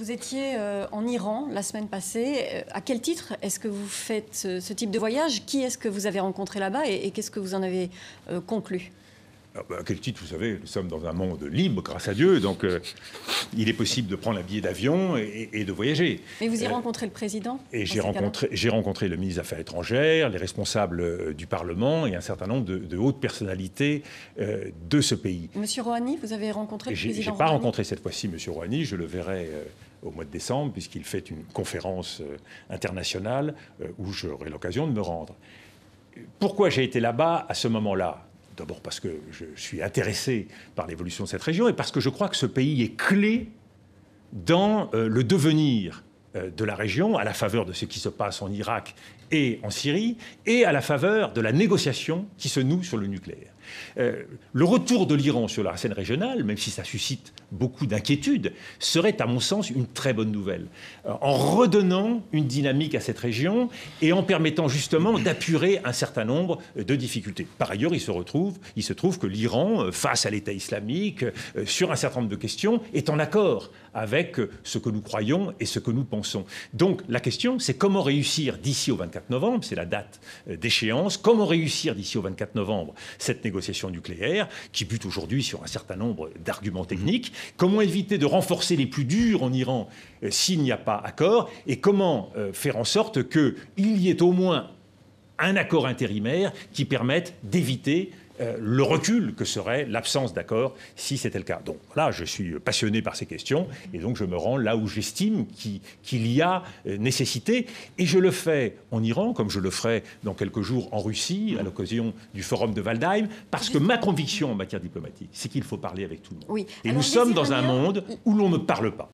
Vous étiez en Iran la semaine passée. À quel titre est-ce que vous faites ce type de voyage? Qui est-ce que vous avez rencontré là-bas et qu'est-ce que vous en avez conclu? À quel titre, vous savez, nous sommes dans un monde libre, grâce à Dieu, donc il est possible de prendre un billet d'avion et de voyager. Mais vous y rencontrez le président? Et j'ai rencontré le ministre des Affaires étrangères, les responsables du Parlement et un certain nombre de hautes personnalités de ce pays. Monsieur Rouhani, vous avez rencontré le président Rouhani? Je n'ai pas rencontré cette fois-ci Monsieur Rouhani, je le verrai au mois de décembre, puisqu'il fait une conférence internationale où j'aurai l'occasion de me rendre. Pourquoi j'ai été là-bas à ce moment-là? D'abord parce que je suis intéressé par l'évolution de cette région et parce que je crois que ce pays est clé dans le devenir de la région, à la faveur de ce qui se passe en Irak et en Syrie, et à la faveur de la négociation qui se noue sur le nucléaire. Le retour de l'Iran sur la scène régionale, même si ça suscite beaucoup d'inquiétudes, serait à mon sens une très bonne nouvelle, en redonnant une dynamique à cette région et en permettant justement d'apurer un certain nombre de difficultés. Par ailleurs, il se trouve que l'Iran, face à l'État islamique, sur un certain nombre de questions, est en accord avec ce que nous croyons et ce que nous pensons. Donc la question, c'est comment réussir d'ici au 24 novembre, c'est la date d'échéance, comment réussir d'ici au 24 novembre cette négociation nucléaire qui bute aujourd'hui sur un certain nombre d'arguments techniques, comment éviter de renforcer les plus durs en Iran s'il n'y a pas accord, et comment faire en sorte qu'il y ait au moins un accord intérimaire qui permette d'éviter le recul que serait l'absence d'accord si c'était le cas. Donc là, je suis passionné par ces questions et donc je me rends là où j'estime qu'il y a nécessité. Et je le fais en Iran, comme je le ferai dans quelques jours en Russie, à l'occasion du forum de Waldheim, parce que ma conviction en matière diplomatique, c'est qu'il faut parler avec tout le monde. Oui. Et nous sommes dans un monde où l'on ne parle pas.